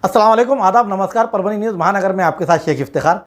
अस्सलाम वालेकुम, आदाब, नमस्कार। परभनी न्यूज़ महानगर में आपके साथ शेख इफ्तिखार।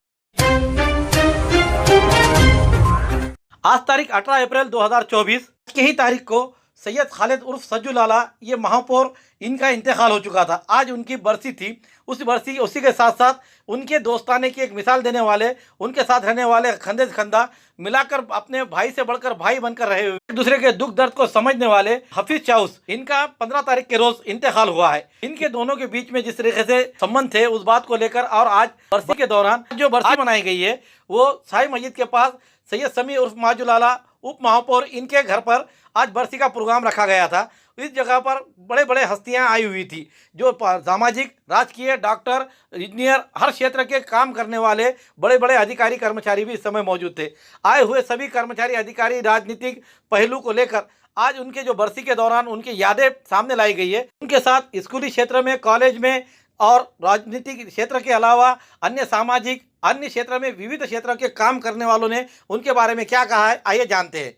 आज तारीख 18 अप्रैल 2024 की ही तारीख को सैयद खालिद उर्फ सज्जू लाला, ये महापौर, इनका इंतकाल हो चुका था। आज उनकी बरसी थी। उसी के साथ साथ उनके दोस्ताने की एक मिसाल देने वाले, उनके साथ रहने वाले, कंधे से कंधा मिलाकर अपने भाई से बढ़कर भाई बनकर रहे हुए, एक दूसरे के दुख दर्द को समझने वाले हफीज चाउस, इनका 15 तारीख के रोज इंतकाल हुआ है। इनके दोनों के बीच में जिस तरीके से संबंध थे, उस बात को लेकर और आज बरसी के दौरान जो बरसी मनाई गई है, वो शाही मस्जिद के पास सैयद समी उर्फ माजू लाला उप महापौर, इनके घर पर आज बरसी का प्रोग्राम रखा गया था। इस जगह पर बड़े बड़े हस्तियां आई हुई थी, जो सामाजिक, राजकीय, डॉक्टर, इंजीनियर, हर क्षेत्र के काम करने वाले बड़े बड़े अधिकारी कर्मचारी भी इस समय मौजूद थे। आए हुए सभी कर्मचारी, अधिकारी राजनीतिक पहलू को लेकर आज उनके जो बरसी के दौरान उनकी यादें सामने लाई गई है। उनके साथ स्कूली क्षेत्र में, कॉलेज में और राजनीतिक क्षेत्र के अलावा अन्य सामाजिक, अन्य क्षेत्र में, विविध क्षेत्र के काम करने वालों ने उनके बारे में क्या कहा है, आइए जानते हैं।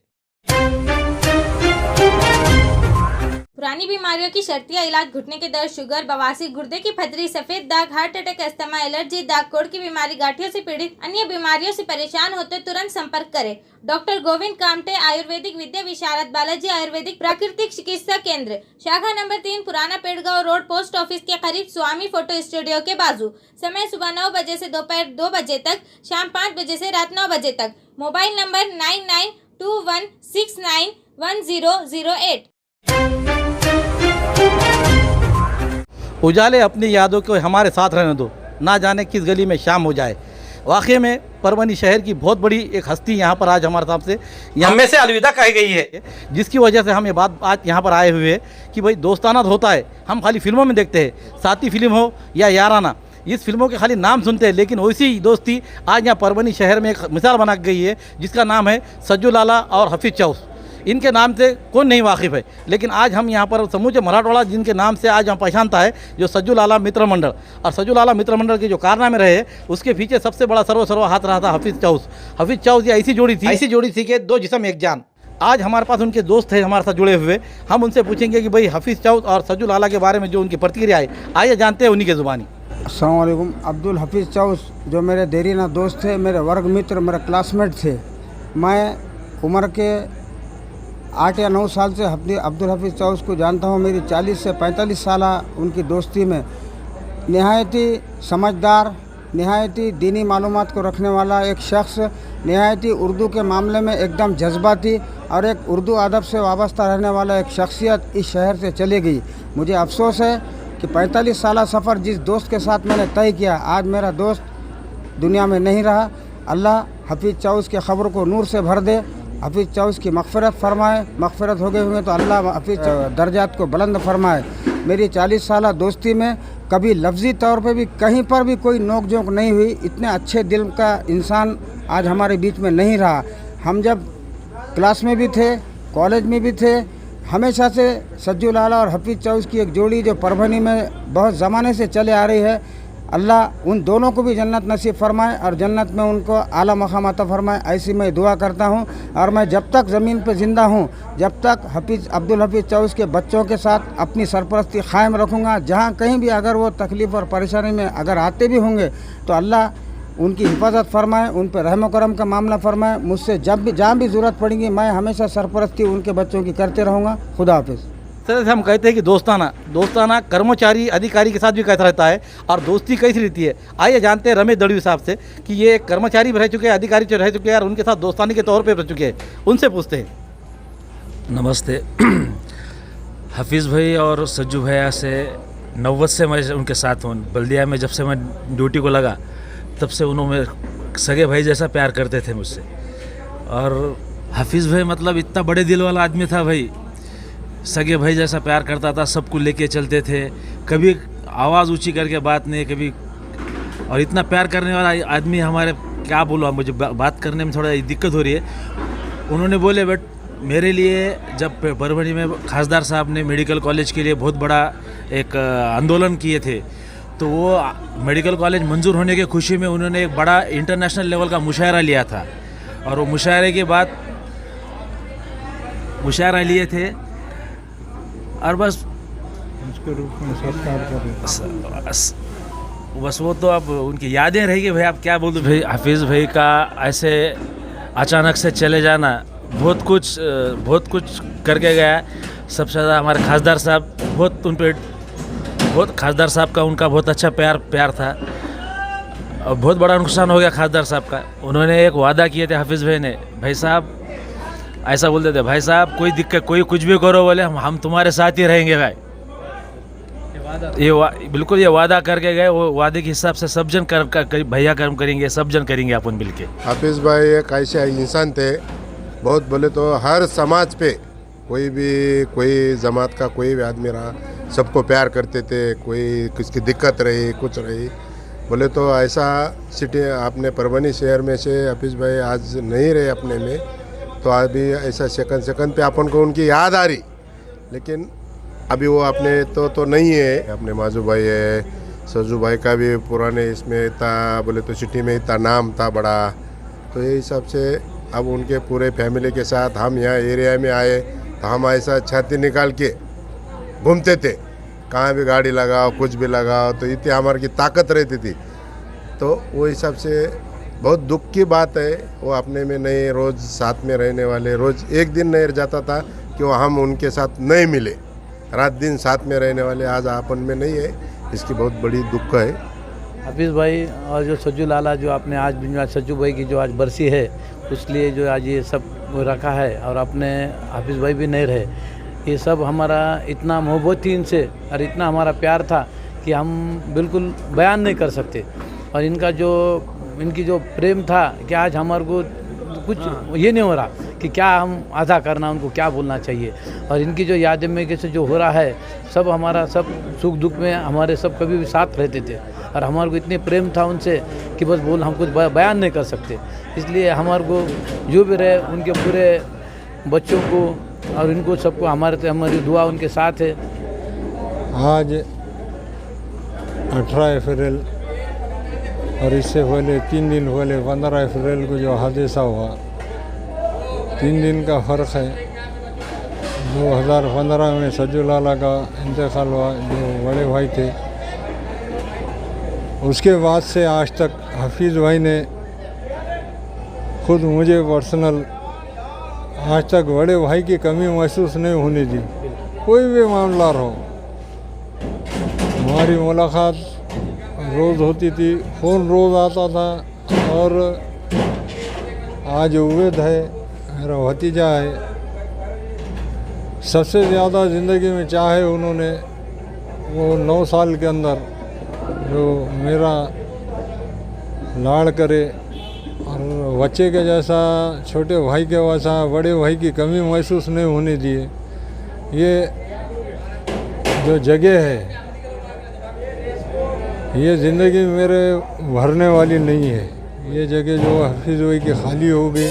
पुरानी बीमारियों की शर्तिया इलाज, घुटने के दर्द, शुगर, बवासीर, गुर्दे की पथरी, सफेद दाग, हार्ट अटैक, अस्थमा, एलर्जी, दाग कोड़ की बीमारी, गांठियों से पीड़ित, अन्य बीमारियों से परेशान होते तुरंत संपर्क करें। डॉक्टर गोविंद कामटे, आयुर्वेदिक विद्या विशारद, बालाजी आयुर्वेदिक प्राकृतिक चिकित्सा केंद्र, शाखा नंबर 3, पुराना पेड़गांव रोड, पोस्ट ऑफिस के करीब, स्वामी फोटो स्टूडियो के बाजू। समय सुबह 9 बजे से दोपहर 2 बजे तक, शाम 5 बजे से रात 9 बजे तक। Mobile number 9921691008। उजाले अपनी यादों को हमारे साथ रहने दो, ना जाने किस गली में शाम हो जाए। वाकई में परभनी शहर की बहुत बड़ी एक हस्ती यहाँ पर आज हमारे साथ से यहाँ में से अलविदा कही गई है, जिसकी वजह से हम ये बात आज यहाँ पर आए हुए हैं कि भाई दोस्ताना तो होता है, हम खाली फिल्मों में देखते हैं, साथी फिल्म हो या याराना, इस फिल्मों के खाली नाम सुनते हैं, लेकिन वैसी दोस्ती आज यहाँ परभनी शहर में एक मिसाल बना गई है, जिसका नाम है सज्जू लाला और हफीज चाउस। इनके नाम से कौन नहीं वाकिफ़ है, लेकिन आज हम यहाँ पर समूचे मराठवाड़ा जिनके नाम से आज हम पहचानता है, जो सज्जू लाला मित्र मंडल, और सज्जू लाला मित्र मंडल के जो कारनामे रहे, उसके पीछे सबसे बड़ा सर्व हाथ रहा था हफीज चाउस। हफीज चाउस ये ऐसी जोड़ी थी कि दो जिस्म एक जान। आज हमारे पास उनके दोस्त हैं हमारे साथ जुड़े हुए, हम उनसे पूछेंगे कि भाई हफीज चाउस और सज्जू लाला के बारे में जो उनकी प्रतिक्रिया है, आइए जानते हैं उन्हीं की ज़ुबानी। अस्सलाम वालेकुम। अब्दुल हफीज़ चाउस जो मेरे देरीना दोस्त थे, मेरे वर्ग मित्र, मेरे क्लासमेट थे। मैं उम्र के 8 या 9 साल से अब्दुल हफीज़ चाउस को जानता हूँ। मेरी 40 से 45 साल उनकी दोस्ती में नहायत ही समझदार, नहायत ही दीनी मालूमात को रखने वाला एक शख्स, नहायत ही उर्दू के मामले में एकदम जज्बाती और एक उर्दू अदब से वाबस्ता रहने वाला एक शख्सियत इस शहर से चली गई। मुझे अफसोस है कि 45 साल सफ़र जिस दोस्त के साथ मैंने तय किया, आज मेरा दोस्त दुनिया में नहीं रहा। अल्लाह हफीज़ चाउस के ख़बर को नूर से भर दे, हफीज़ चाउस की मग़फ़िरत फरमाए। मग़फ़िरत हो गए होंगे तो अल्लाह हफीज़ दर्जात को बुलंद फरमाए। मेरी 40 साल दोस्ती में कभी लफ्ज़ी तौर पे भी कहीं पर भी कोई नोक झोंक नहीं हुई। इतने अच्छे दिल का इंसान आज हमारे बीच में नहीं रहा। हम जब क्लास में भी थे, कॉलेज में भी थे, हमेशा से सज्जू लाला और हफीज़ चाउस की एक जोड़ी जो परभनी में बहुत ज़माने से चले आ रही है, अल्लाह उन दोनों को भी जन्नत नसीब फरमाए और जन्नत में उनको आला मकाम अता फरमाए, ऐसी मैं दुआ करता हूँ। और मैं जब तक ज़मीन पर ज़िंदा हूँ, जब तक अब्दुल हफीज़ चाउस के बच्चों के साथ अपनी सरपरस्ती क़ायम रखूँगा। जहाँ कहीं भी अगर वो तकलीफ़ और परेशानी में अगर आते भी होंगे तो अल्लाह उनकी हिफाजत फरमाए, उन पर रहम करम का मामला फरमाए। मुझसे जब भी जहाँ भी ज़रूरत पड़ेगी, मैं हमेशा सरपरस्ती उनके बच्चों की करते रहूँगा। खुदा हाफिज़। सर, हम कहते हैं कि दोस्ताना कर्मचारी अधिकारी के साथ भी कैसा रहता है और दोस्ती कैसी रहती है, आइए जानते हैं रमेश दड़वी साहब से कि ये कर्मचारी भी रह चुके हैं, अधिकारी जो रह चुके हैं और उनके साथ दोस्तानी के तौर पे रह चुके हैं, उनसे पूछते हैं। नमस्ते। हफीज़ भाई और सज्जू भैया से 90 से मैं उनके साथ हूँ। बल्दिया में जब से मैं ड्यूटी को लगा, तब से उन्होंने सगे भाई जैसा प्यार करते थे मुझसे। और हफीज़ भाई मतलब इतना बड़े दिल वाला आदमी था भाई, सगे भाई जैसा प्यार करता था, सबको लेके चलते थे, कभी आवाज़ ऊंची करके बात नहीं, कभी। और इतना प्यार करने वाला आदमी हमारे, क्या बोलूँ, मुझे बात करने में थोड़ा दिक्कत हो रही है। उन्होंने बोले, बट मेरे लिए जब परभनी में खासदार साहब ने मेडिकल कॉलेज के लिए बहुत बड़ा एक आंदोलन किए थे, तो वो मेडिकल कॉलेज मंजूर होने की खुशी में उन्होंने एक बड़ा इंटरनेशनल लेवल का मुशायरा लिया था। और वो मुशायरे के बाद मुशायरा लिए थे और बस बस वो तो अब उनकी यादें रहेगी भाई, आप क्या बोल दो भाई। हाफिज़ भाई का ऐसे अचानक से चले जाना बहुत कुछ करके गया। सबसे ज़्यादा हमारे खासदार साहब बहुत खासदार साहब का उनका बहुत अच्छा प्यार था और बहुत बड़ा नुकसान हो गया खासदार साहब का। उन्होंने एक वादा किए थे हाफिज़ भाई ने, भाई साहब ऐसा बोलते थे, भाई साहब कोई दिक्कत कोई कुछ भी करो बोले हम तुम्हारे साथ ही रहेंगे भाई। बिल्कुल ये वादा करके गए, वो वादे के हिसाब से सब जन भैया कर्म करेंगे, सब जन करेंगे अपन मिलके। हाफिज़ भाई एक ऐसे इंसान थे, बहुत बोले तो हर समाज पे कोई जमात का कोई भी आदमी रहा, सबको प्यार करते थे। कोई किसकी दिक्कत रही कुछ रही बोले तो ऐसा सिटी आपने परभनी शहर में से हाफिज़ भाई आज नहीं रहे अपने में, तो अभी ऐसा सेकंड पे अपन को उनकी याद आ रही, लेकिन अभी वो अपने तो नहीं है। अपने माजू भाई है, सजू भाई का भी पुराने इसमें इतना बोले तो सिटी में इतना नाम था बड़ा, तो ये हिसाब से अब उनके पूरे फैमिली के साथ हम यहाँ एरिया में आए तो हम ऐसा छाती निकाल के घूमते थे, कहाँ भी गाड़ी लगाओ कुछ भी लगाओ, तो इतनी हमारे की ताकत रहती थी। तो वो हिसाब से बहुत दुख की बात है, वो अपने में नहीं, रोज़ साथ में रहने वाले, रोज़ एक दिन नहीं जाता था कि वो हम उनके साथ नहीं मिले, रात दिन साथ में रहने वाले आज अपन में नहीं है, इसकी बहुत बड़ी दुख है। हाफिज़ भाई और जो सज्जू लाला जो आपने आज सज्जू भाई की जो आज बरसी है उसलिए जो आज ये सब रखा है, और अपने हाफिज़ भाई भी नहीं रहे, ये सब हमारा इतना मोहब्बत थी इनसे और इतना हमारा प्यार था कि हम बिल्कुल बयान नहीं कर सकते। और इनकी जो प्रेम था कि आज हमारे को कुछ ये नहीं हो रहा कि क्या हम अदा करना, उनको क्या बोलना चाहिए। और इनकी जो यादें में कैसे जो हो रहा है, सब हमारा सब सुख दुख में हमारे सब कभी भी साथ रहते थे, और हमारे को इतने प्रेम था उनसे कि बस हम कुछ बयान नहीं कर सकते। इसलिए हमारे को जो भी रहे उनके पूरे बच्चों को और इनको सबको हमारी दुआ उनके साथ है। आज 18 अप्रैल और इससे पहले 3 दिन पहले 15 अप्रैल को जो हादसा हुआ, 3 दिन का फ़र्क है। 2015 में सज्जू लाला का इंतकाल हुआ, जो बड़े भाई थे। उसके बाद से आज तक हाफिज़ भाई ने खुद मुझे पर्सनल आज तक बड़े भाई की कमी महसूस नहीं होने दी। कोई भी मामला रहो, हमारी मुलाकात रोज़ होती थी, फ़ोन रोज़ आता था। और आज उवैद है, मेरा भतीजा है, सबसे ज़्यादा ज़िंदगी में चाहे उन्होंने वो 9 साल के अंदर जो मेरा लाड़ करे और बच्चे के जैसा, छोटे भाई के वैसा बड़े भाई की कमी महसूस नहीं होने दिए। ये जो जगह है, ये ज़िंदगी मेरे भरने वाली नहीं है। ये जगह जो हाफिज़ भाई की खाली हो गई,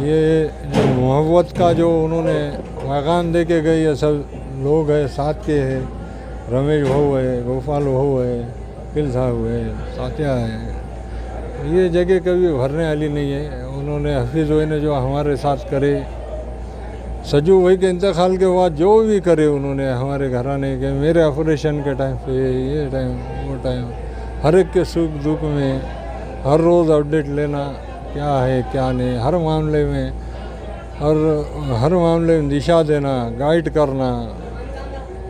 ये जो मोहब्बत का जो उन्होंने पैगाम दे के गए, ये सब लोग हैं साथ के हैं, रमेश भाऊ है, गोपाल भाऊ है, किल साहब है, साथिया है। ये जगह कभी भरने वाली नहीं है। उन्होंने हाफिज़ भाई ने जो हमारे साथ करे, सज्जू भाई के इंतकाल के बाद जो भी करे उन्होंने हमारे घराने के, मेरे ऑपरेशन के टाइम पे, ये टाइम वो टाइम, हर एक के सुख दुख में हर रोज़ अपडेट लेना, क्या है क्या नहीं, हर मामले में, और हर मामले में दिशा देना, गाइड करना,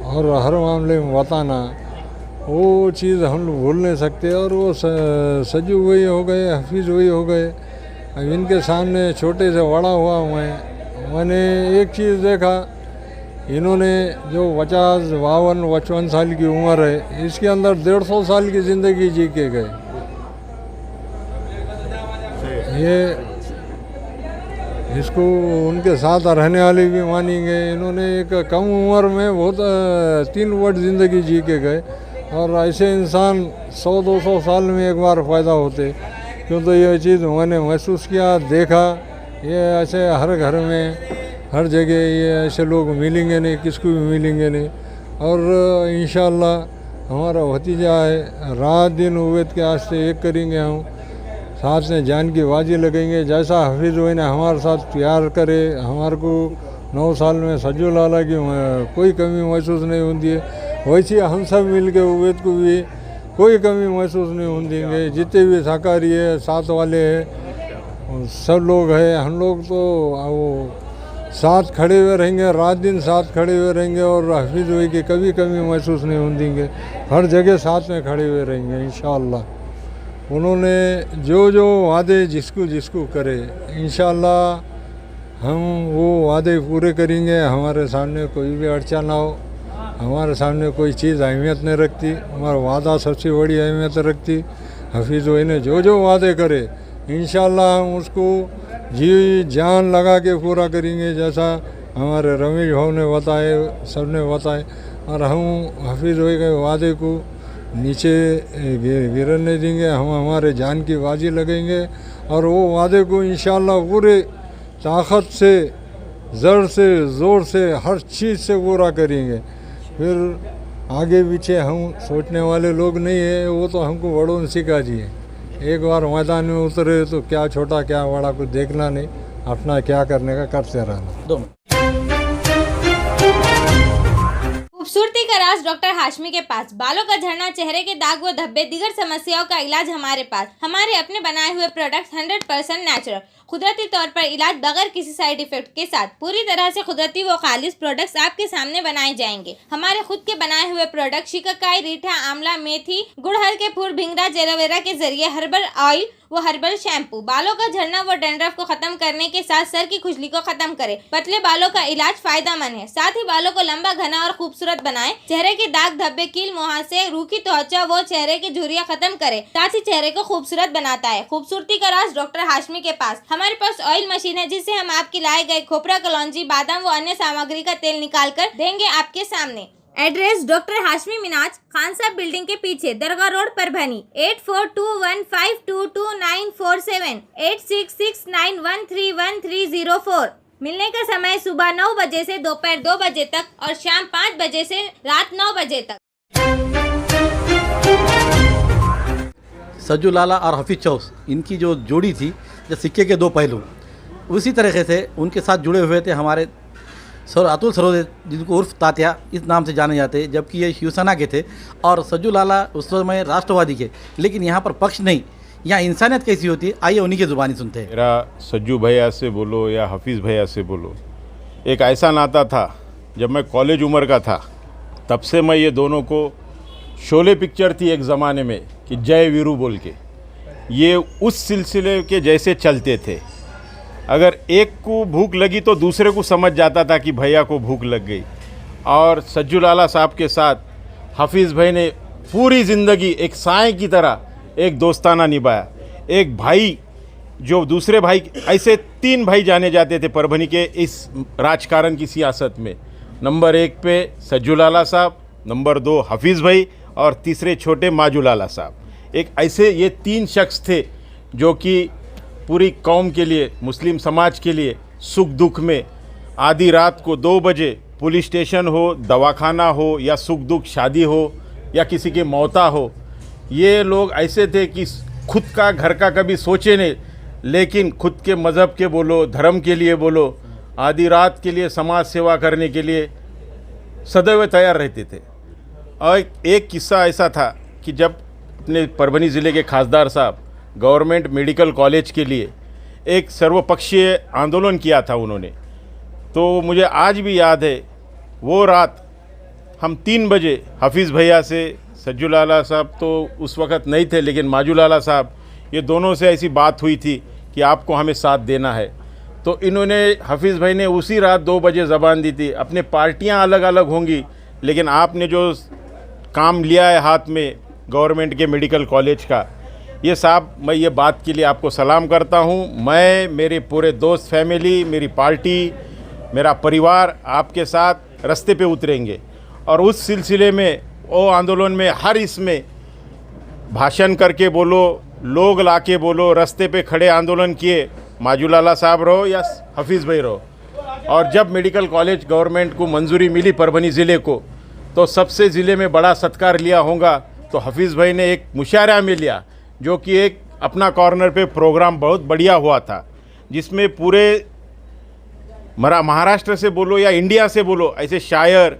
और हर मामले में बताना, वो चीज़ हम लोग भूल नहीं सकते। और वो सज्जू वही हो गए, हाफिज़ वही हो गए। अब इनके सामने छोटे से बड़ा हुआ मैंने एक चीज़ देखा, इन्होंने जो 50, 52, 55 साल की उम्र है, इसके अंदर 150 साल की ज़िंदगी जी के गए। ये इसको उनके साथ रहने वाले भी मानेंगे। इन्होंने एक कम उम्र में बहुत 3 वर्ष ज़िंदगी जी के गए, और ऐसे इंसान 100-200 साल में एक बार पैदा होते। क्यों तो ये चीज़ मैंने महसूस किया, देखा। ये ऐसे हर घर में, हर जगह ये ऐसे लोग मिलेंगे नहीं, किसको भी मिलेंगे नहीं। और इंशाअल्लाह हमारा भतीजा है, रात दिन उवैद के आस्ते एक करेंगे, हम साथ में जान की बाजी लगेंगे। जैसा हाफिज़ भाई ने हमारे साथ प्यार करे, हमारे को 9 साल में सज्जू लाला की कोई कमी महसूस नहीं होती है, वैसे हम सब मिल के उवैद को भी कोई कमी महसूस नहीं होने देंगे। जितने भी सहकारी है, साथ वाले हैं, सब लोग हैं, हम लोग तो वो साथ खड़े हुए रहेंगे, रात दिन साथ खड़े हुए रहेंगे और हफीज़ भाई की कभी कमी महसूस नहीं होने देंगे। हर जगह साथ में खड़े हुए रहेंगे इंशाअल्लाह। उन्होंने जो जो वादे जिसको जिसको करे इंशाअल्लाह हम वो वादे पूरे करेंगे। हमारे सामने कोई भी अड़चन ना हो, हमारे सामने कोई चीज़ अहमियत नहीं रखती, हमारा वादा सबसे बड़ी अहमियत रखती। हफीज़ भाई ने जो जो वादे करे इंशाअल्लाह हम उसको जी जान लगा के पूरा करेंगे, जैसा हमारे रमेश भाव ने बताए, सब ने बताए। और हम हफीज़ भाई के वादे को नीचे गिरने देंगे, हम हमारे जान की बाजी लगेंगे और वो वादे को इंशाअल्लाह पूरे ताकत से, ज़र से, ज़ोर से, हर चीज़ से पूरा करेंगे। फिर आगे पीछे हम सोचने वाले लोग नहीं है, वो तो हमको बड़ों ने सिखा दिए। एक बार मैदान में उतरे तो क्या छोटा क्या बड़ा कुछ देखना नहीं, अपना क्या करने का करते रहना। खूबसूरती का राज डॉक्टर हाशमी के पास। बालों का झड़ना, चेहरे के दाग व धब्बे, दीगर समस्याओं का इलाज हमारे पास। हमारे अपने बनाए हुए प्रोडक्ट्स 100% नेचुरल, कुदरती तौर पर इलाज बगैर किसी साइड इफेक्ट के साथ पूरी तरह से कुदरती व खालिश प्रोडक्ट्स आपके सामने बनाए जाएंगे। हमारे खुद के बनाए हुए प्रोडक्ट शिकाकाई, रीठा, आंवला, मेथी, गुड़हल के फूल, भिंगरा, एलोवेरा के जरिए हर्बल ऑयल वो हर्बल शैम्पू बालों का झड़ना व डैंड्रफ को खत्म करने के साथ सर की खुजली को खत्म करे। पतले बालों का इलाज फायदेमंद है, साथ ही बालों को लंबा, घना और खूबसूरत बनाए। चेहरे के दाग धब्बे, कील मुहासे, रूखी त्वचा वो चेहरे की झुर्रियां खत्म करे, साथ ही चेहरे को खूबसूरत बनाता है। खूबसूरती का राज डॉक्टर हाशमी के पास। हमारे पास ऑयल मशीन है जिससे हम आपके लाए गए खोपरा, कलौंजी, बादाम व अन्य सामग्री का तेल निकाल कर देंगे आपके सामने। एड्रेस डॉक्टर हाशमी मिनाज, खान साहब बिल्डिंग के पीछे, दरगाह रोड, परभनी। 8421522947, 8669131304। मिलने का समय सुबह 9 बजे से दोपहर 2 बजे तक और शाम 5 बजे से रात 9 बजे तक। सज्जू लाला और हफीज़ चौस, इनकी जो जोड़ी थी, जो सिक्के के दो पहलू, उसी तरीके से उनके साथ जुड़े हुए थे हमारे सर अतुल सरोदे, जिनको उर्फ तात्या इस नाम से जाने जाते, जबकि ये शिवसेना के थे और सज्जू लाला उस समय राष्ट्रवादी के। लेकिन यहाँ पर पक्ष नहीं, यहाँ इंसानियत कैसी होती है, आइए उन्हीं की ज़ुबानी सुनते हैं। मेरा सज्जू भैया से बोलो या हफीज़ भैया से बोलो, एक ऐसा नाता था जब मैं कॉलेज उम्र का था, तब से मैं ये दोनों को, शोले पिक्चर थी एक ज़माने में कि जय वीरू बोल के, ये उस सिलसिले के जैसे चलते थे। अगर एक को भूख लगी तो दूसरे को समझ जाता था कि भैया को भूख लग गई। और सज्जू लाला साहब के साथ हफीज़ भाई ने पूरी ज़िंदगी एक साए की तरह एक दोस्ताना निभाया। एक भाई जो दूसरे भाई, ऐसे 3 भाई जाने जाते थे परभनी के इस राजकारण की सियासत में। नंबर 1 पे सज्जू लाला साहब, नंबर 2 हफीज़ भाई और तीसरे छोटे माजू लाला साहब। एक ऐसे ये 3 शख्स थे जो कि पूरी कौम के लिए, मुस्लिम समाज के लिए सुख दुख में आधी रात को 2 बजे पुलिस स्टेशन हो, दवाखाना हो या सुख दुख शादी हो या किसी की मौता हो, ये लोग ऐसे थे कि खुद का घर का कभी सोचे नहीं, लेकिन खुद के मज़हब के बोलो, धर्म के लिए बोलो, आधी रात के लिए समाज सेवा करने के लिए सदैव तैयार रहते थे। और एक किस्सा ऐसा था कि जब अपने परभनी ज़िले के खासदार साहब गवर्नमेंट मेडिकल कॉलेज के लिए एक सर्वपक्षीय आंदोलन किया था उन्होंने, तो मुझे आज भी याद है वो रात हम 3 बजे हफीज़ भैया से, सज्जू लाला साहब तो उस वक़्त नहीं थे लेकिन माजू लाला साहब, ये दोनों से ऐसी बात हुई थी कि आपको हमें साथ देना है। तो इन्होंने, हफीज़ भाई ने उसी रात 2 बजे ज़बान दी थी, अपने पार्टियां अलग अलग होंगी लेकिन आपने जो काम लिया है हाथ में गवर्नमेंट के मेडिकल कॉलेज का, ये साहब मैं ये बात के लिए आपको सलाम करता हूँ। मैं, मेरे पूरे दोस्त, फैमिली, मेरी पार्टी, मेरा परिवार आपके साथ रास्ते पे उतरेंगे। और उस सिलसिले में, वो आंदोलन में, हर इसमें भाषण करके बोलो, लोग लाके बोलो, रास्ते पे खड़े आंदोलन किए, माजू लाला साहब रहो या हफीज़ भाई रहो। और जब मेडिकल कॉलेज गवर्नमेंट को मंजूरी मिली परभनी ज़िले को, तो सबसे ज़िले में बड़ा सत्कार लिया होगा तो हफीज़ भाई ने एक मुशायरा में लिया, जो कि एक अपना कॉर्नर पे प्रोग्राम बहुत बढ़िया हुआ था, जिसमें पूरे महाराष्ट्र से बोलो या इंडिया से बोलो, ऐसे शायर,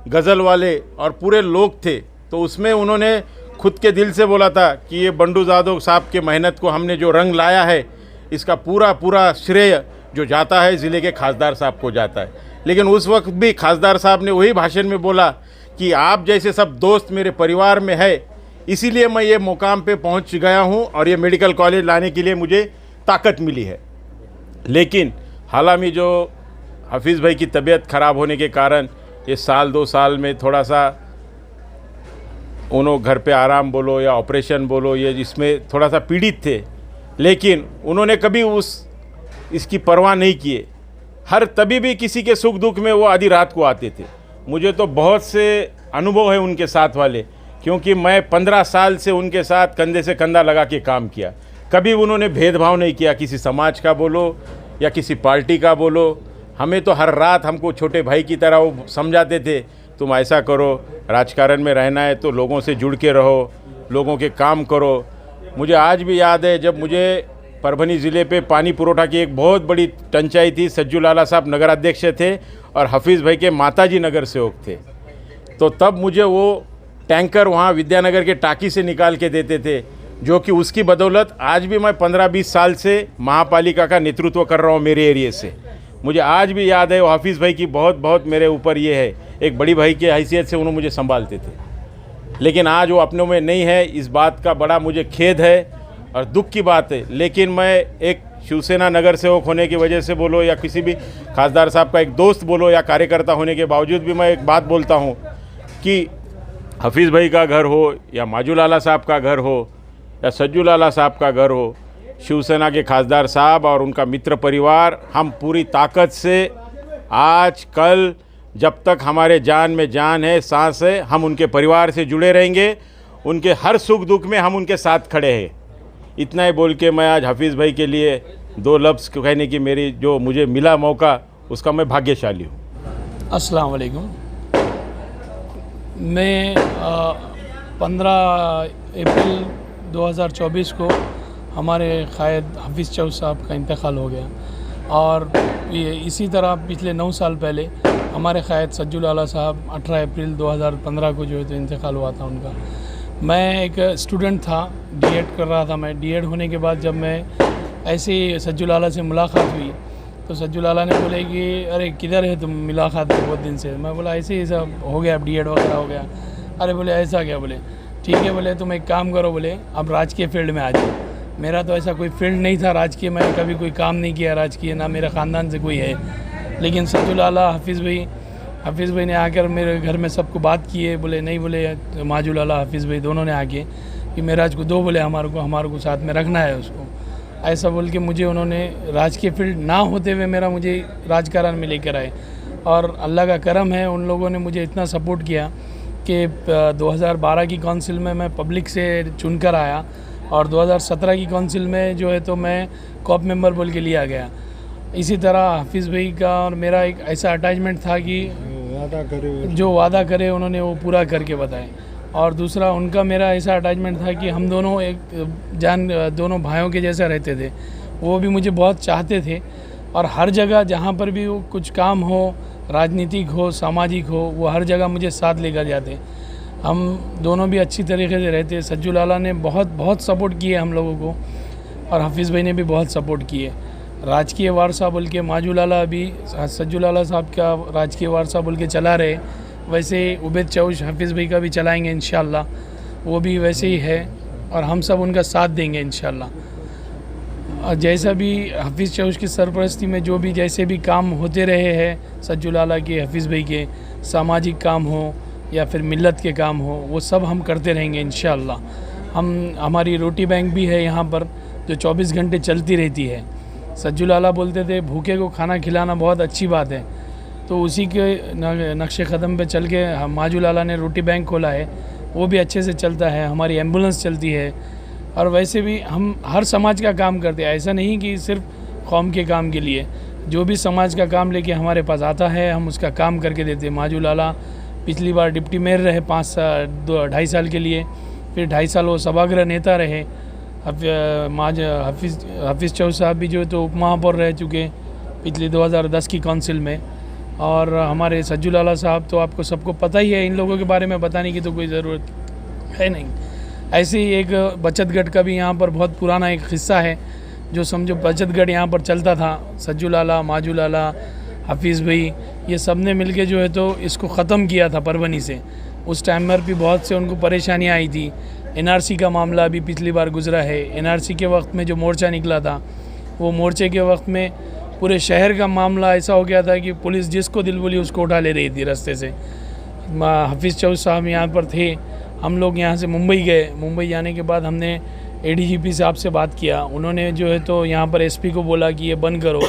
गज़ल वाले और पूरे लोग थे। तो उसमें उन्होंने खुद के दिल से बोला था कि ये बंडू जादव साहब के मेहनत को हमने जो रंग लाया है, इसका पूरा पूरा श्रेय जो जाता है ज़िले के खासदार साहब को जाता है। लेकिन उस वक्त भी खासदार साहब ने वही भाषण में बोला कि आप जैसे सब दोस्त मेरे परिवार में है, इसीलिए मैं ये मुकाम पे पहुंच गया हूं और ये मेडिकल कॉलेज लाने के लिए मुझे ताकत मिली है। लेकिन हालांकि जो हफीज़ भाई की तबीयत ख़राब होने के कारण ये साल 2 साल में थोड़ा सा उन्होंने घर पे आराम बोलो या ऑपरेशन बोलो, ये इसमें थोड़ा सा पीड़ित थे, लेकिन उन्होंने कभी इसकी परवाह नहीं किए। हर तभी भी किसी के सुख दुख में वो आधी रात को आते थे। मुझे तो बहुत से अनुभव है उनके साथ वाले, क्योंकि मैं 15 साल से उनके साथ कंधे से कंधा लगा के काम किया। कभी उन्होंने भेदभाव नहीं किया, किसी समाज का बोलो या किसी पार्टी का बोलो। हमें तो हर रात हमको छोटे भाई की तरह वो समझाते थे, तुम ऐसा करो, राजकारण में रहना है तो लोगों से जुड़ के रहो, लोगों के काम करो। मुझे आज भी याद है जब मुझे परभनी ज़िले पे पानी पुरोठा की एक बहुत बड़ी टंचाई थी, सज्जू लाला साहब नगराध्यक्ष थे और हफीज़ भाई के माताजी नगर सेवक थे, तो तब मुझे वो टैंकर वहाँ विद्यानगर के टाकी से निकाल के देते थे, जो कि उसकी बदौलत आज भी मैं 15-20 साल से महापालिका का नेतृत्व कर रहा हूँ मेरे एरिए से। मुझे आज भी याद है वो हफीज़ भाई की बहुत मेरे ऊपर ये है, एक बड़ी भाई की हैसियत से उन्होंने मुझे संभालते थे। लेकिन आज वो अपनों में नहीं है, इस बात का बड़ा मुझे खेद है और दुख की बात है। लेकिन मैं एक शिवसेना नगर सेवक होने की वजह से बोलो या किसी भी खासदार साहब का एक दोस्त बोलो या कार्यकर्ता होने के बावजूद भी मैं एक बात बोलता हूँ कि हफीज़ भाई का घर हो या माजू लाला साहब का घर हो या सज्जू लाला साहब का घर हो, शिवसेना के खासदार साहब और उनका मित्र परिवार, हम पूरी ताकत से आज कल जब तक हमारे जान में जान है, सांस है, हम उनके परिवार से जुड़े रहेंगे। उनके हर सुख दुख में हम उनके साथ खड़े हैं। इतना ही बोल के मैं आज हफीज़ भाई के लिए 2 लफ्ज़ कहने की मेरी जो मुझे मिला मौका, उसका मैं भाग्यशाली हूँ। अस्सलाम वालेकुम। मैं 15 अप्रैल 2024 को हमारे कायद हफीज़ चौस साहब का इंतकाल हो गया और ये इसी तरह पिछले 9 साल पहले हमारे कायद सज्जू लाला साहब 18 अप्रैल 2015 को जो है तो इंतकाल हुआ था उनका। मैं एक स्टूडेंट था, डीएड कर रहा था। मैं डीएड होने के बाद जब मैं ऐसे ही सज्जू लाला से मुलाकात हुई तो सज्जू लाला ने बोले कि अरे किधर है तुम, मुलाकात बहुत दिन से। मैं बोला ऐसे ही सब हो गया, डीएड वगैरह हो गया। अरे बोले ऐसा क्या? बोले ठीक है, बोले तुम एक काम करो, बोले अब राजकीय फील्ड में आ जाओ। मेरा तो ऐसा कोई फील्ड नहीं था राजकीय, मैंने कभी कोई काम नहीं किया राजकीय, ना मेरे ख़ानदान से कोई है। लेकिन सज्जू लाला हफीज़ भाई ने आकर मेरे घर में सबको बात की है। बोले नहीं, बोले माजू लाला हफीज़ भाई दोनों ने आके कि मेराज को दो, बोले हमारे को साथ में रखना है उसको। ऐसा बोल के मुझे उन्होंने राजकीय फील्ड ना होते हुए मुझे राजकारण में लेकर आए और अल्लाह का करम है, उन लोगों ने मुझे इतना सपोर्ट किया कि 2012 की काउंसिल में मैं पब्लिक से चुनकर आया और 2017 की काउंसिल में जो है तो मैं कॉप मेंबर बोल के लिया गया। इसी तरह हफीज़ भाई का और मेरा एक ऐसा अटैचमेंट था कि जो वादा करे उन्होंने वो पूरा करके बताए। और दूसरा उनका मेरा ऐसा अटैचमेंट था कि हम दोनों दोनों भाइयों के जैसा रहते थे। वो भी मुझे बहुत चाहते थे और हर जगह जहाँ पर भी वो कुछ काम हो, राजनीतिक हो, सामाजिक हो, वो हर जगह मुझे साथ लेकर जाते। हम दोनों भी अच्छी तरीके से रहते। सज्जू लाला ने बहुत सपोर्ट किए हम लोगों को और हफीज़ भाई ने भी बहुत सपोर्ट किए। राजकीय वारसा बोल के माजू लाला अभी सज्जू लाला साहब का राजकीय वारसा बोल के चला रहे, वैसे उबैद चौश हफीज़ भाई का भी चलाएंगे इंशाल्लाह। वो भी वैसे ही है और हम सब उनका साथ देंगे इंशाल्लाह। जैसा भी हफीज़ चौश की सरपरस्ती में जो भी जैसे भी काम होते रहे हैं सज्जू लाला के, हफीज़ भाई के, सामाजिक काम हो या फिर मिल्लत के काम हो, वो सब हम करते रहेंगे इंशाल्लाह। हमारी रोटी बैंक भी है यहाँ पर जो 24 घंटे चलती रहती है। सज्जू लाला बोलते थे भूखे को खाना खिलाना बहुत अच्छी बात है, तो उसी के नक्शे कदम पे चल के माजू लाला ने रोटी बैंक खोला है, वो भी अच्छे से चलता है। हमारी एम्बुलेंस चलती है और वैसे भी हम हर समाज का काम करते हैं। ऐसा नहीं कि सिर्फ कौम के काम के लिए, जो भी समाज का काम लेके हमारे पास आता है हम उसका काम करके देते हैं। माजू लाला पिछली बार डिप्टी मेयर रहे 2.5 साल के लिए, फिर 2.5 साल वो सभागृह नेता रहे। हफीज़ चौस साहब भी जो तो उप महापौर रह चुके पिछली 2010 की काउंसिल में। और हमारे सज्जू लाला साहब तो आपको सबको पता ही है, इन लोगों के बारे में बताने की तो कोई ज़रूरत है नहीं। ऐसे ही एक बचत गढ़ का भी यहाँ पर बहुत पुराना एक हिस्सा है, जो समझो बचत गढ़ यहाँ पर चलता था। सज्जू लाला, माजू लाला, हफीज़ भाई, ये सब ने मिल के जो है तो इसको ख़त्म किया था परवनी से। उस टाइम पर भी बहुत से उनको परेशानियाँ आई थी। NRC का मामला अभी पिछली बार गुजरा है। NRC के वक्त में जो मोर्चा निकला था, वो मोर्चे के वक्त में पूरे शहर का मामला ऐसा हो गया था कि पुलिस जिसको दिल बोली उसको उठा ले रही थी रास्ते से। हफीज़ चौस साहब यहाँ पर थे। हम लोग यहाँ से मुंबई गए। मुंबई जाने के बाद हमने ADGP साहब से बात किया। उन्होंने जो है तो यहाँ पर SP को बोला कि ये बंद करो।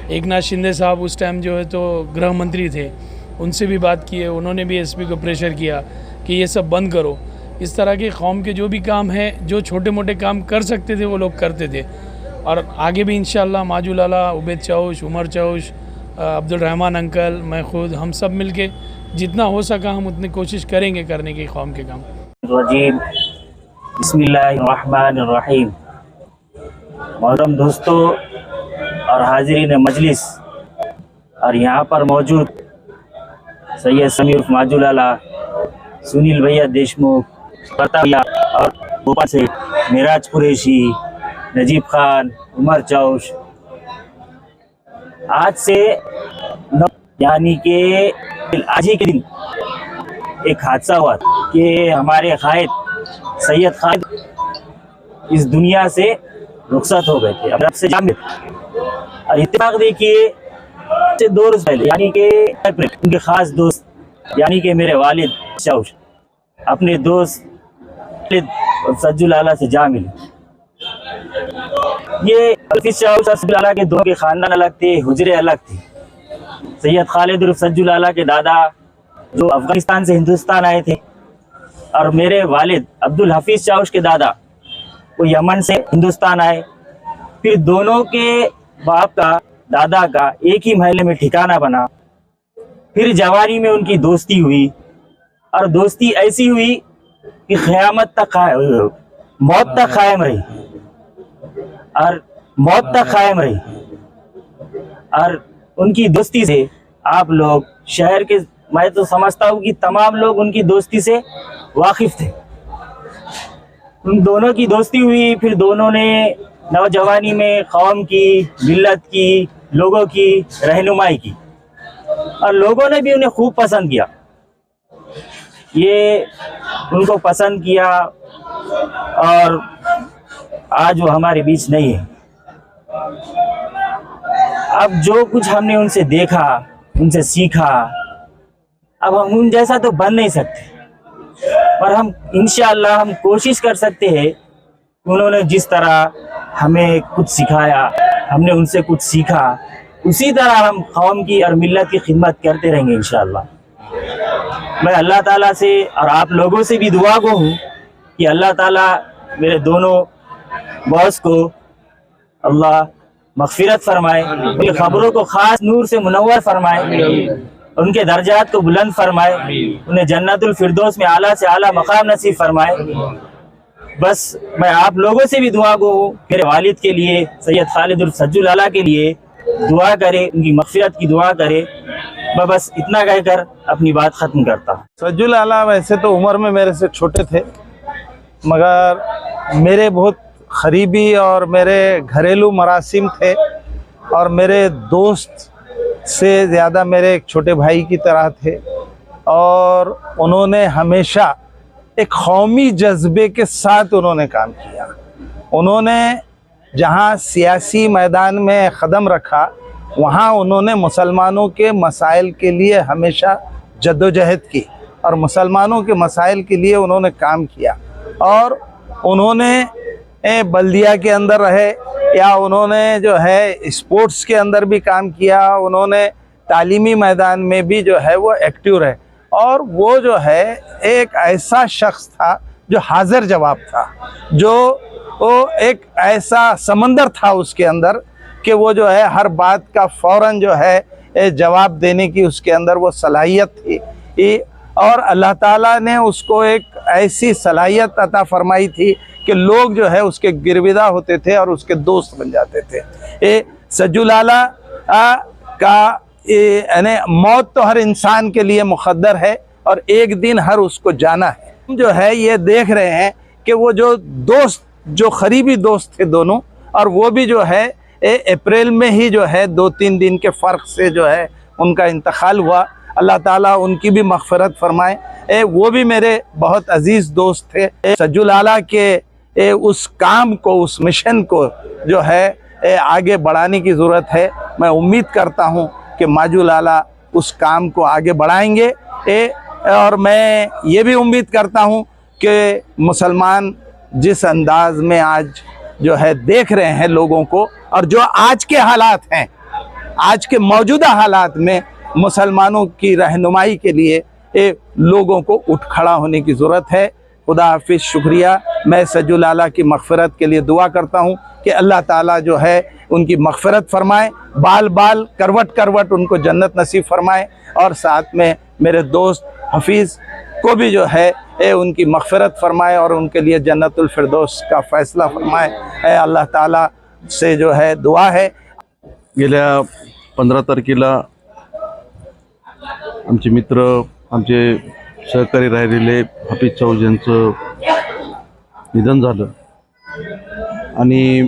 एकनाथ शिंदे साहब उस टाइम जो है तो गृह मंत्री थे, उनसे भी बात किए। उन्होंने भी SP को प्रेशर किया कि ये सब बंद करो। इस तरह के कौम के जो भी काम हैं, जो छोटे मोटे काम कर सकते थे वो लोग करते थे। और आगे भी इंशाल्लाह माजू लाला, उबैद चौश, उमर चौश, अब्दुल रहमान अंकल, मैं खुद, हम सब मिलके जितना हो सका हम उतनी कोशिश करेंगे करने की कौम के काम। बिस्मिल्लाहिर्रहमानिर्रहीम। मोहतरम दोस्तों और हाजिरीन मजलिस और यहाँ पर मौजूद सैयद समीर उर्फ माजू लाला, सुनील भैया देशमुख, प्रताप भैया और भोपाल से मिराज कुरैशी, नजीब खान, उमर चौश, आज से यानी कि आज ही के दिन एक हादसा हुआ कि हमारे कायद सैयद खालिद इस दुनिया से रुखसत हो गए थे, अब रब से जाम में। और इत्तेफाक देखिए 2 रोज पहले यानी कि उनके खास दोस्त यानी कि मेरे वालिद चौश अपने दोस्त सज्जू लाला से जा मिले। ये हफीज़ चौस और सज्जू लाला के दोनों के खानदान अलग थे, हुजरे अलग थे। सैयद खालिद उर्फ सज्जू लाला के दादा जो अफगानिस्तान से हिंदुस्तान आए थे, और मेरे वालिद अब्दुल हफीज़ चौश के दादा वो यमन से हिंदुस्तान आए। फिर दोनों के बाप का, दादा का एक ही महल्ले में ठिकाना बना। फिर जवानी में उनकी दोस्ती हुई, और दोस्ती ऐसी हुई कि क़यामत तक मौत तक कायम रही, और मौत तक कायम रही। और उनकी दोस्ती से आप लोग शहर के, मैं तो समझता हूँ कि तमाम लोग उनकी दोस्ती से वाकिफ थे। उन दोनों की दोस्ती हुई, फिर दोनों ने नौजवानी में कौम की, मिल्लत की, लोगों की रहनुमाई की, और लोगों ने भी उन्हें खूब पसंद किया। ये उनको पसंद किया, और आज वो हमारे बीच नहीं है। अब जो कुछ हमने उनसे देखा, उनसे सीखा, अब हम उन जैसा तो बन नहीं सकते, पर हम इंशाअल्लाह हम कोशिश कर सकते हैं। उन्होंने जिस तरह हमें कुछ सिखाया, हमने उनसे कुछ सीखा, उसी तरह हम कौम की और मिल्लत की खिदमत करते रहेंगे इंशाअल्लाह। मैं अल्लाह ताला से और आप लोगों से भी दुआ गो हूँ कि अल्लाह ताला मेरे दोनों बॉस को अल्लाह मग़फ़िरत फरमाए, उनकी ख़बरों को ख़ास नूर से मुनव्वर फरमाए, उनके दर्जात को बुलंद फरमाए, उन्हें जन्नतुल फिरदौस में आला से आला मकाम नसीब फरमाए। बस मैं आप लोगों से भी दुआ गो हूँ, मेरे वालिद के लिए, सैयद खालिद उर्फ सज्जू लाला के लिए दुआ करे, उनकी मग़फ़िरत की दुआ करे। मैं बस इतना कहकर अपनी बात ख़त्म करता हूँ। सज्जू लाला वैसे तो उम्र में मेरे से छोटे थे, मगर मेरे बहुत क़रीबी और मेरे घरेलू मरासिम थे, और मेरे दोस्त से ज़्यादा मेरे एक छोटे भाई की तरह थे। और उन्होंने हमेशा एक कौमी जज्बे के साथ उन्होंने काम किया। उन्होंने जहाँ सियासी मैदान में कदम रखा, वहाँ उन्होंने मुसलमानों के मसाइल के लिए हमेशा जद्दोजहद की, और मुसलमानों के मसाइल के लिए उन्होंने काम किया। और उन्होंने बल्दिया के अंदर रहे, या उन्होंने जो है स्पोर्ट्स के अंदर भी काम किया, उन्होंने तालीमी मैदान में भी जो है वो एक्टिव रहे। और वो जो है एक ऐसा शख्स था जो हाजिर जवाब था, जो वो एक ऐसा समंदर था उसके अंदर कि वो जो है हर बात का फ़ौरन जो है जवाब देने की उसके अंदर वो सलाहियत थी। और अल्लाह ताला ने उसको एक ऐसी सलाहियत अता फरमाई थी कि लोग जो है उसके गिरविदा होते थे और उसके दोस्त बन जाते थे। सज्जू लाला का यानी मौत तो हर इंसान के लिए मुक़द्दर है, और एक दिन हर उसको जाना है। हम जो है ये देख रहे हैं कि वो जो दोस्त, जो करीबी दोस्त थे दोनों, और वो भी जो है अप्रैल में ही जो है 2-3 दिन के फ़र्क से जो है उनका इंतकाल हुआ। अल्लाह ताला उनकी भी मग़फ़िरत फरमाए। वो भी मेरे बहुत अजीज़ दोस्त थे। सज्जू लाला के उस काम को, उस मिशन को जो है आगे बढ़ाने की ज़रूरत है। मैं उम्मीद करता हूँ कि माजू लाला उस काम को आगे बढ़ाएंगे। और मैं ये भी उम्मीद करता हूँ कि मुसलमान जिस अंदाज में आज जो है देख रहे हैं लोगों को, और जो आज के हालात हैं, आज के मौजूदा हालात में मुसलमानों की रहनुमाई के लिए लोगों को उठ खड़ा होने की ज़रूरत है। खुदा हाफिज़, शुक्रिया। मैं सज्जू लाला की मग़फ़िरत के लिए दुआ करता हूँ कि अल्लाह ताला जो है उनकी मग़फ़िरत फरमाए, बाल बाल करवट करवट उनको जन्नत नसीब फरमाए, और साथ में मेरे दोस्त हफीज़ को भी जो है उनकी मग़फ़िरत फरमाए और उनके लिए जन्नतुल फिरदौस का फ़ैसला फरमाए। अल्लाह ताला से जो है दुआ है। गेल्या 15 तारखेला आमचे मित्र, आमचे सहकारी राहिलेले हफीज चौस यांचं निधन झालं, आणि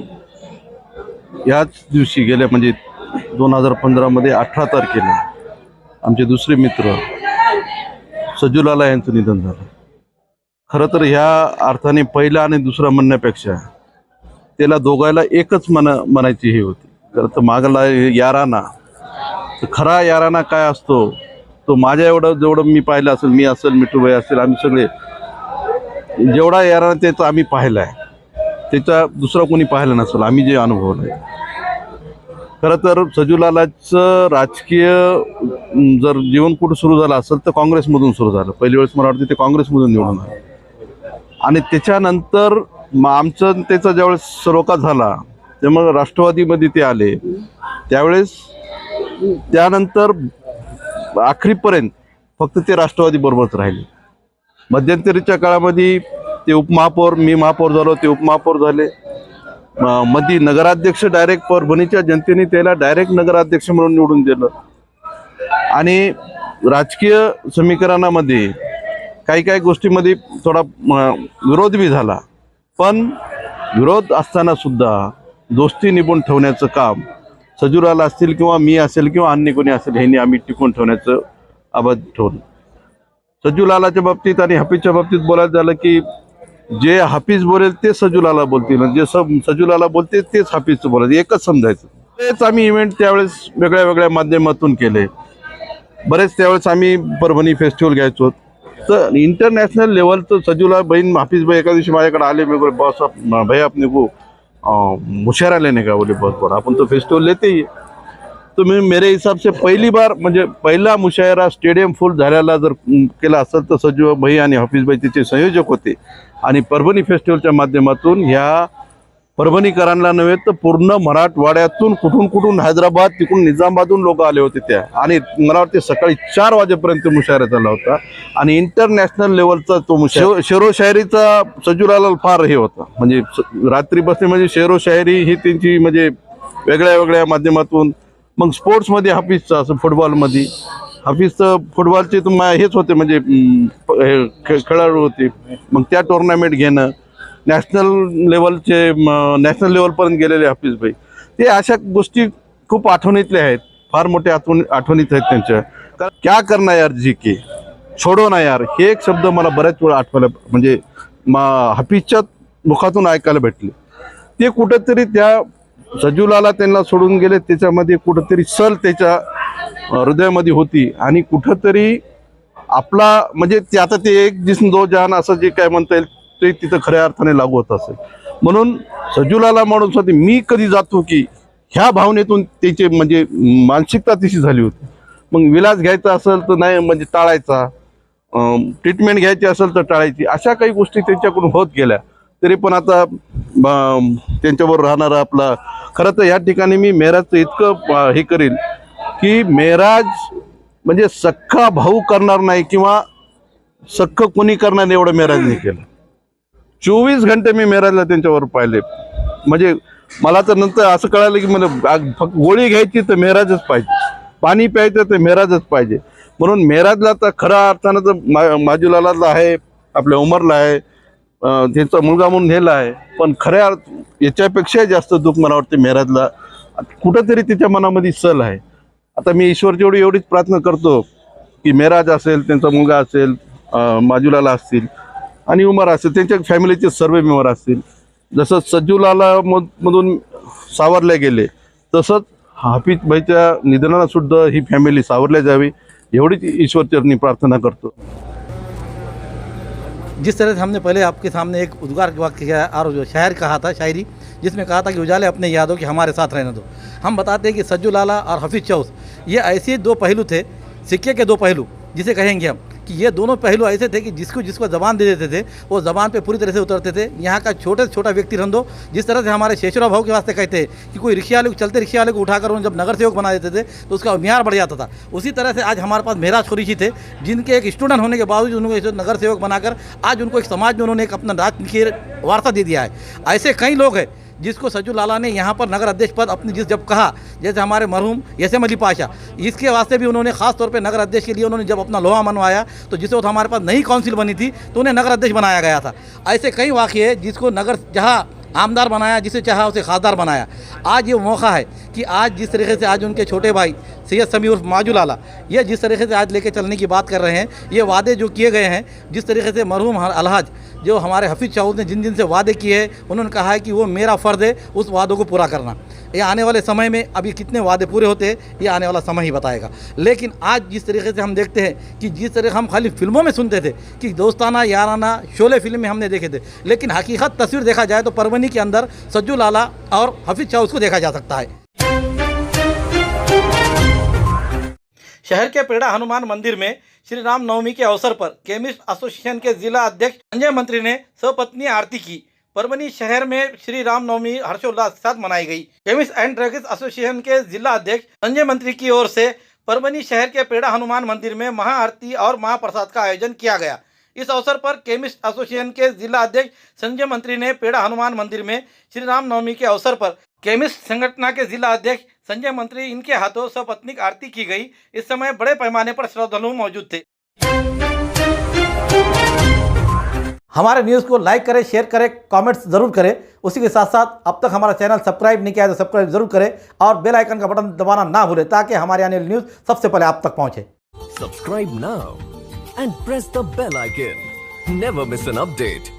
याच दिवशी गेल्या म्हणजे 2015 18 तारखेला आमचे दुसरे मित्र सज्जू लाला यांचं निधन झालं। खरं तर ह्या अर्थाने पहिला आणि दुसरा म्हणण्यापेक्षा त्याला दोघायला एकच म्हणायची हे होती। खरं तर मागला याराना, तर खरा याराना काय असतो तो माझ्या जेवढं मी पाहिलं असेल, मी असेल, मिठूभाई असेल, आम्ही सगळे जेवढा याराना त्याचा आम्ही पाहिला आहे त्याचा दुसरा कोणी पाहिला नसेल, आम्ही जे अनुभवलं आहे। खरं तर सज्जू लालाचं राजकीय जर जीवन कुठं सुरू झालं असेल तर काँग्रेसमधून सुरू झालं। पहिली वेळेस मला वाटतं ते काँग्रेसमधून निवडून आले, आणि त्याच्यानंतर आमचं त्याचा ज्यावेळेस सरोका झाला त्यामुळे राष्ट्रवादीमध्ये ते आले। त्यावेळेस त्यानंतर आखरीपर्यंत फक्त ते राष्ट्रवादी बरोबरच राहिले। मध्यंतरीच्या काळामध्ये ते उपमहापौर, मी महापौर झालो, ते उपमहापौर झाले। मध्ये नगराध्यक्ष डायरेक्ट परभणीच्या जनतेने त्याला डायरेक्ट नगराध्यक्ष म्हणून निवडून दिलं, आणि राजकीय समीकरणामध्ये काही गोष्टीमध्ये थोडा विरोध बी झाला, पण विरोध असताना सुद्धा दोस्ती निभून ठेवण्याचं काम सज्जू लाला असतील किंवा मी असेल किंवा अन्य कोणी असेल ह्यांनी आम्ही टिकून ठेवण्याचं आबद ठेवलं। सज्जू लालाच्या बाबतीत आणि हफीजच्या बाबतीत बोलायचं झालं की जे हफीज बोलेल ते सज्जू लाला बोलतील, जे सज्जू लाला बोलते तेच हफीजचं बोलायचं, एकच समजायचं। तेच आम्ही इव्हेंट त्यावेळेस वेगळ्या वेगळ्या माध्यमातून केले। बरेच त्यावेळेस आम्ही परभणी फेस्टिवल घ्यायचो, तर इंटरनॅशनल लेवलचं सज्जू लाला बहीण हफीज भाई एका दिवशी माझ्याकडे आले, मी बोले बॉस भाई अपने को मुशायरा लेने का, बोले बहुत बड़ा, अपन तो फेस्टिवल लेते ही। तो मैं मेरे हिसाब से पहली बार म्हणजे पहिला मुशायरा स्टेडियम फुल झालेला जर केला असेल तर सज्जू भाई आणि हफीज भाई तिचे संयोजक होते, आणि परभणी फेस्टिवलच्या माध्यमातून ह्या परभणीकरांना नव्हे तर पूर्ण मराठवाड्यातून कुठून हैदराबाद, तिकडून निजामाबादून लोक आले होते त्या, आणि मला वाटते सकाळी 4 वाजेपर्यंत मुशायरा झाला होता, आणि इंटरनॅशनल लेवलचा तो मुशायरा। शेरो शायरीचा सज्जू लाला फार हे होता, म्हणजे रात्री बसणे म्हणजे शेरो शायरी ही त्यांची म्हणजे वेगळ्या वेगळ्या माध्यमातून। मग स्पोर्ट्समध्ये हफीजचं, असं फुटबॉलमध्ये हफीजचं फुटबॉलचे हेच होते, म्हणजे खेळाडू होते, मग त्या टुर्नामेंट घेणं, नॅशनल नॅशनल लेवलपर्यंत गेलेले हफीज भाई, ते अशा गोष्टी खूप आठवणीतल्या आहेत, फार मोठ्या आठवणीत आहेत त्यांच्या। क्या करना यार जी के, छोडो ना यार, हे एक शब्द मला बऱ्याच वेळा आठवायला म्हणजे हफीजच्या मुखातून ऐकायला भेटले। ते कुठंतरी त्या सज्जू लाला त्यांना सोडून गेले, त्याच्यामध्ये कुठंतरी सल त्याच्या हृदयामध्ये होती, आणि कुठंतरी आपला म्हणजे ते आता ते एक जिस्म दो जहान असं जे काय म्हणता येईल ते तिथं खऱ्या अर्थाने लागू होत असेल। म्हणून सज्जू लाला म्हणून स्वतः मी कधी जातो की ह्या भावनेतून त्याची म्हणजे मानसिकता तशी झाली होती। मग विलास घ्यायचा असेल तर नाही म्हणजे टाळायचा, ट्रीटमेंट घ्यायची असेल तर टाळायची, अशा काही गोष्टी त्यांच्याकडून होत गेल्या। तरी पण आता त्यांच्याबरोबर राहणारा आपला, खरं तर या ठिकाणी मी मेहराजचं इतकं हे करील की मेहराज म्हणजे सख्खा भाऊ करणार नाही किंवा सख्ख कोणी करणार नाही एवढं मेहराजने केलं। 24 घंटे मी मेहराजला त्यांच्यावर पाहिले, म्हणजे मला तर नंतर असं कळालं की मला फक्त गोळी घ्यायची तर मेहराजच पाहिजे, पाणी प्यायचं तर मेहराजच पाहिजे। म्हणून मेहराजला तर खऱ्या अर्थानं तर माजू लालाला आहे, आपल्या उमरला आहे, त्यांचा मुलगा म्हणून नेला आहे, पण खऱ्या याच्यापेक्षाही जास्त दुःख मला वाटते मेहराजला कुठंतरी तिच्या मनामध्ये सल आहे. आता मी ईश्वरजेवढी एवढीच प्रार्थना करतो की मेहराज असेल, त्यांचा मुलगा असेल, माजुलाला असतील आणि उमर असेल, त्यांच्या फॅमिलीचे सर्व मेंबर असतील, जसं सज्जूलाला मधून सावरले गेले तसंच हाफिज भाईच्या निधनाला सुद्धा ही फॅमिली सावरल्या जावी एवढीच ईश्वरचरणी प्रार्थना करतो. जिस तरह से हमने पहले आपके सामने एक उद्गार वाक्य किया और जो शायर कहा था, शायरी जिसमें कहा था कि उजाले अपने यादों के हमारे साथ रहने दो, हम बताते हैं कि सज्जू लाला और हफीज़ चौस ये ऐसे दो पहलू थे, सिक्के के दो पहलू जिसे कहेंगे हम, कि ये दोनों पहलू ऐसे थे कि जिसको ज़बान दे देते थे वो ज़बान पे पूरी तरह से उतरते थे. यहाँ का छोटे से छोटा व्यक्ति रंदो, जिस तरह से हमारे शेषराव भाव के वास्ते कहते हैं कि कोई रिक्शा वाले को, चलते रिक्शा वाले को उठाकर उन्हें जब नगर सेवक बना देते थे तो उसका म्यार बढ़ जाता था. उसी तरह से आज हमारे पास मेहराज कुरैशी थे, जिनके एक स्टूडेंट होने के बावजूद उनको नगर सेवक बनाकर आज उनको एक समाज में उन्होंने एक अपना राजनीति वार्ता दे दिया है. ऐसे कई लोग हैं जिसको सज्जू लाला ने यहाँ पर नगर अध्यक्ष पद अपनी जब कहा, जैसे हमारे मरहूम एसएम अली पाशा, इसके वास्ते भी उन्होंने खास तौर पे नगर अध्यक्ष के लिए उन्होंने जब अपना लोहा मनवाया तो जिस वक्त हमारे पास नई काउंसिल बनी थी तो उन्हें नगर अध्यक्ष बनाया गया था. ऐसे कई वाक़े हैं जिसको नगर जहाँ आमदार बनाया, जिसे चाहा उसे खासदार बनाया. आज ये मौका है कि आज जिस तरीके से आज उनके छोटे भाई सैयद समी उर्फ माजू लाला ये जिस तरीके से आज लेके चलने की बात कर रहे हैं, ये वादे जो किए गए हैं, जिस तरीके से मरहूम अलहाज जो हमारे हफीज़ चौस ने जिन से वादे किए हैं, उन्होंने कहा है कि वो मेरा फ़र्ज़ है उस वादों को पूरा करना. ये आने वाले समय में अभी कितने वादे पूरे होते हैं ये आने वाला समय ही बताएगा. लेकिन आज जिस तरीके से हम देखते हैं कि जिस तरह हम खाली फिल्मों में सुनते थे कि दोस्ताना याराना शोले फिल्म में हमने देखे थे, लेकिन हकीकत तस्वीर देखा जाए तो परवनी के अंदर सज्जू लाला और हफीज़ चौस को देखा जा सकता है. शहर के पेड़ा हनुमान मंदिर में श्री राम नवमी के अवसर पर केमिस्ट एसोसिएशन के जिला अध्यक्ष संजय मंत्री ने सपत्नी आरती की. परभनी शहर में श्री राम नवमी हर्षोल्लास के साथ मनाई गई. केमिस्ट एंड ड्रगिस्ट एसोसिएशन के जिला अध्यक्ष संजय मंत्री की ओर से परभनी शहर के पेड़ा हनुमान मंदिर में महाआरती और महाप्रसाद का आयोजन किया गया. इस अवसर पर केमिस्ट एसोसिएशन के जिला अध्यक्ष संजय मंत्री ने पेड़ा हनुमान मंदिर में श्री राम नवमी के अवसर पर केमिस्ट संगठन के जिला अध्यक्ष संजय मंत्री इनके हाथों सपत्नीक आरती की गई. इस समय बड़े पैमाने पर श्रद्धालु मौजूद थे. हमारे न्यूज़ को लाइक करें, शेयर करें, कमेंट्स ज़रूर करें. उसी के साथ साथ अब तक हमारा चैनल सब्सक्राइब नहीं किया है तो सब्सक्राइब जरूर करें और बेल आइकन का बटन दबाना ना भूलें ताकि हमारे आने वाली न्यूज़ सबसे पहले आप तक पहुंचे. Subscribe now and press the bell icon. Never miss an update.